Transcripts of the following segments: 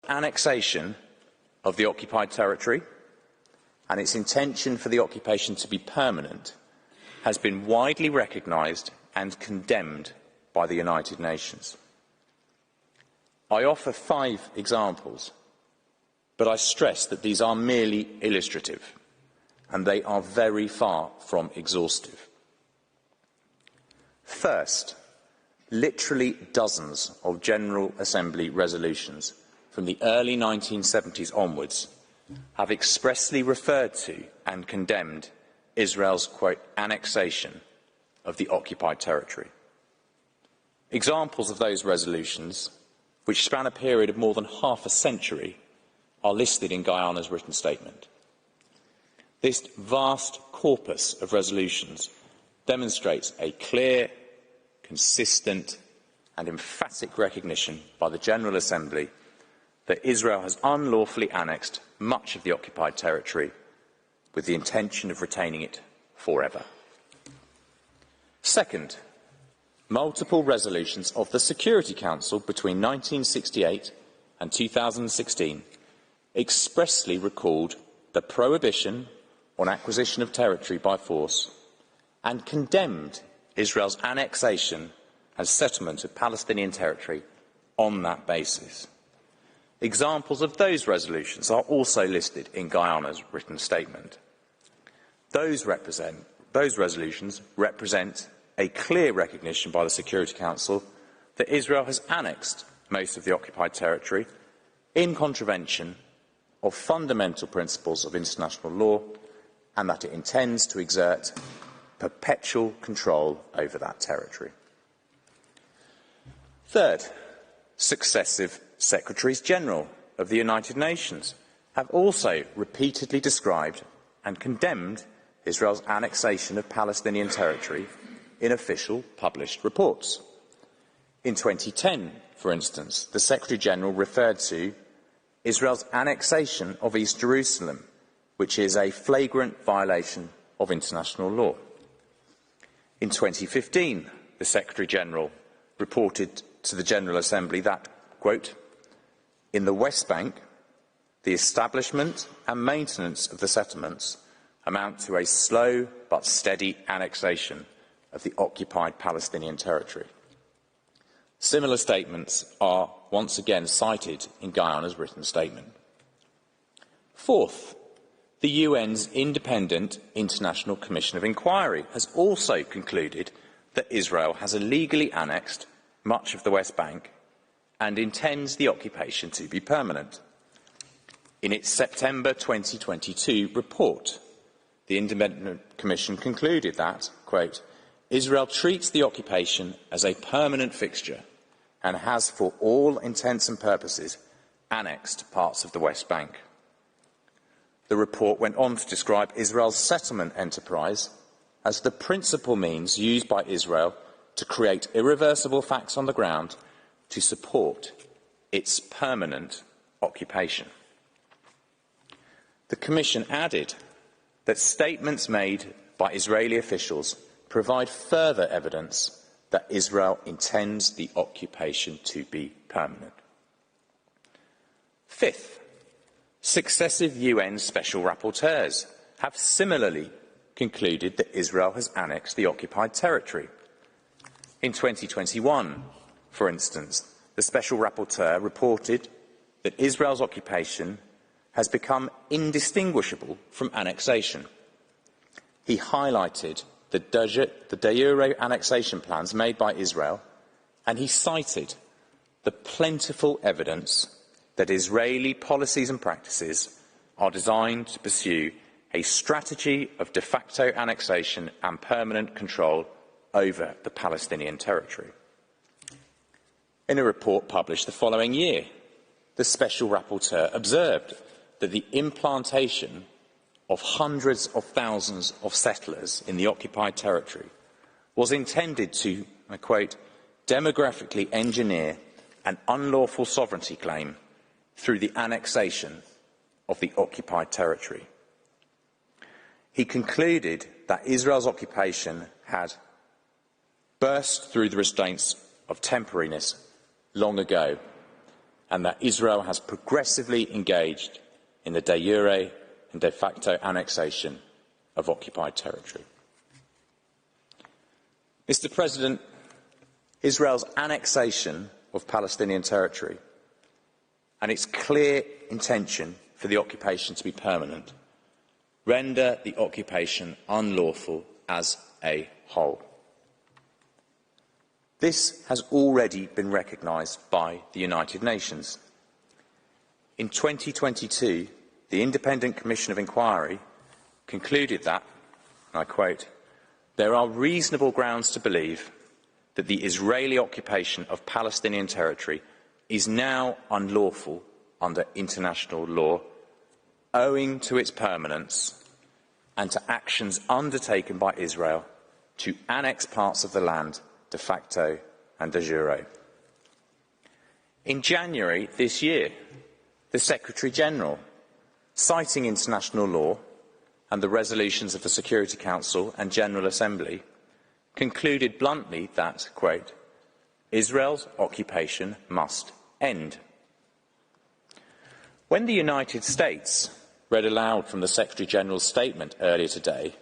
annexation of the occupied territory and its intention for the occupation to be permanent has been widely recognised and condemned by the United Nations. I offer 5 examples, but I stress that these are merely illustrative, and they are very far from exhaustive. First, literally dozens of General Assembly resolutions from the early 1970s onwards have expressly referred to and condemned Israel's, quote, annexation of the occupied territory. Examples of those resolutions, which span a period of more than half a century, are listed in Guyana's written statement. This vast corpus of resolutions demonstrates a clear, consistent and emphatic recognition by the General Assembly that Israel has unlawfully annexed much of the occupied territory with the intention of retaining it forever. Second, multiple resolutions of the Security Council between 1968 and 2016 expressly recalled the prohibition on acquisition of territory by force and condemned Israel's annexation and settlement of Palestinian territory on that basis. Examples of those resolutions are also listed in Guyana's written statement. Those resolutions represent a clear recognition by the Security Council that Israel has annexed most of the occupied territory in contravention of fundamental principles of international law, and that it intends to exert perpetual control over that territory. Third, successive Secretaries-General of the United Nations have also repeatedly described and condemned Israel's annexation of Palestinian territory in official published reports. In 2010, for instance, the Secretary-General referred to Israel's annexation of East Jerusalem, which is a flagrant violation of international law. In 2015, the Secretary-General reported to the General Assembly that, quote, in the West Bank, the establishment and maintenance of the settlements amount to a slow but steady annexation of the occupied Palestinian territory. Similar statements are once again cited in Guyana's written statement. Fourth, the UN's Independent International Commission of Inquiry has also concluded that Israel has illegally annexed much of the West Bank and intends the occupation to be permanent. In its September 2022 report, the Independent Commission concluded that, quote, Israel treats the occupation as a permanent fixture and has, for all intents and purposes, annexed parts of the West Bank. The report went on to describe Israel's settlement enterprise as the principal means used by Israel to create irreversible facts on the ground to support its permanent occupation. The Commission added that statements made by Israeli officials provide further evidence that Israel intends the occupation to be permanent. Fifth, successive UN special rapporteurs have similarly concluded that Israel has annexed the occupied territory. In 2021, for instance, the Special Rapporteur reported that Israel's occupation has become indistinguishable from annexation. He highlighted the de jure annexation plans made by Israel, and he cited the plentiful evidence that Israeli policies and practices are designed to pursue a strategy of de facto annexation and permanent control over the Palestinian territory. In a report published the following year, the Special Rapporteur observed that the implantation of hundreds of thousands of settlers in the occupied territory was intended to, I quote, demographically engineer an unlawful sovereignty claim through the annexation of the occupied territory. He concluded that Israel's occupation had burst through the restraints of temporariness long ago, and that Israel has progressively engaged in the de jure and de facto annexation of occupied territory. Mr. President, Israel's annexation of Palestinian territory and its clear intention for the occupation to be permanent render the occupation unlawful as a whole. This has already been recognised by the United Nations. In 2022, the Independent Commission of Inquiry concluded that, and I quote, "There are reasonable grounds to believe that the Israeli occupation of Palestinian territory is now unlawful under international law, owing to its permanence and to actions undertaken by Israel to annex parts of the land de facto and de jure." In January this year, the Secretary-General, citing international law and the resolutions of the Security Council and General Assembly, concluded bluntly that, quote, "Israel's occupation must end." When the United States read aloud from the Secretary-General's statement earlier today,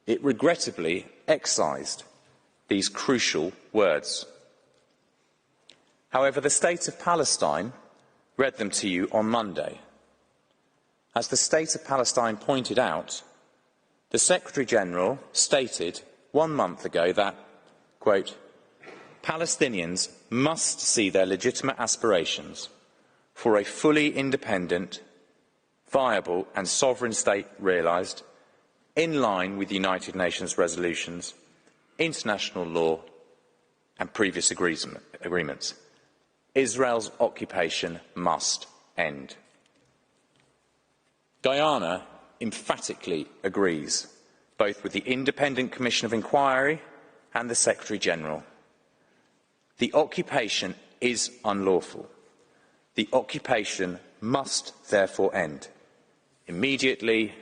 it regrettably excised these crucial words. However, the State of Palestine read them to you on Monday. As the State of Palestine pointed out, the Secretary-General stated 1 month ago that, quote, "Palestinians must see their legitimate aspirations for a fully independent, viable and sovereign state realised in line with the United Nations resolutions, international law and previous agreements. Israel's occupation must end." Guyana emphatically agrees, both with the Independent Commission of Inquiry and the Secretary-General. The occupation is unlawful. The occupation must therefore end immediately,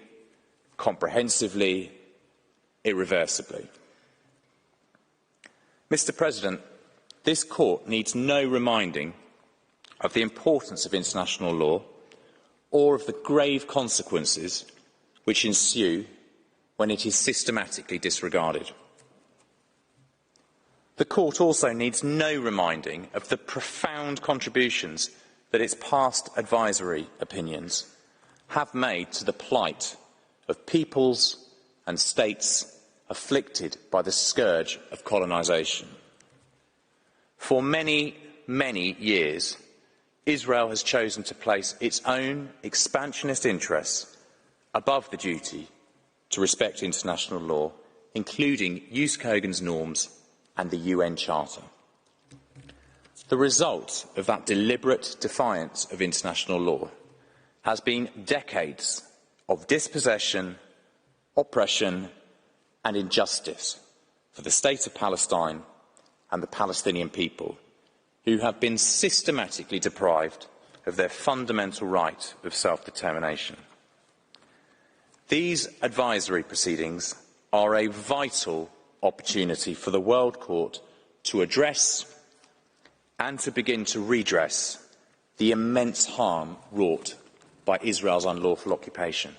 comprehensively, irreversibly. Mr. President, this court needs no reminding of the importance of international law or of the grave consequences which ensue when it is systematically disregarded. The court also needs no reminding of the profound contributions that its past advisory opinions have made to the plight of peoples and states afflicted by the scourge of colonisation. For many, many years, Israel has chosen to place its own expansionist interests above the duty to respect international law, including Jus Cogens norms and the UN Charter. The result of that deliberate defiance of international law has been decades of dispossession, oppression and injustice for the State of Palestine and the Palestinian people, who have been systematically deprived of their fundamental right of self-determination. These advisory proceedings are a vital opportunity for the World Court to address and to begin to redress the immense harm wrought by Israel's unlawful occupation.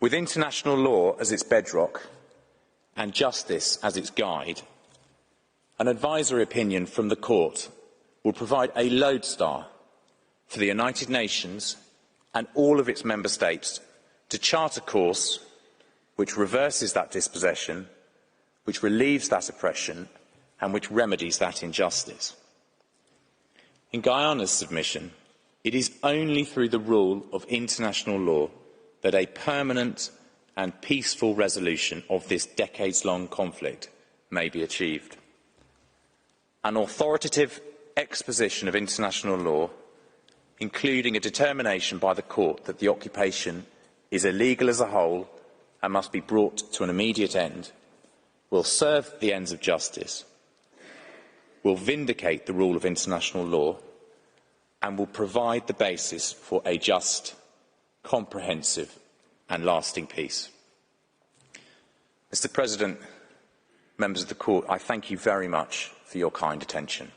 With international law as its bedrock and justice as its guide, an advisory opinion from the Court will provide a lodestar for the United Nations and all of its member states to chart a course which reverses that dispossession, which relieves that oppression and which remedies that injustice. In Guyana's submission, it is only through the rule of international law that a permanent and peaceful resolution of this decades-long conflict may be achieved. An authoritative exposition of international law, including a determination by the Court that the occupation is illegal as a whole and must be brought to an immediate end, will serve the ends of justice, will vindicate the rule of international law, and will provide the basis for a just, comprehensive and lasting peace. Mr. President, members of the Court, I thank you very much for your kind attention.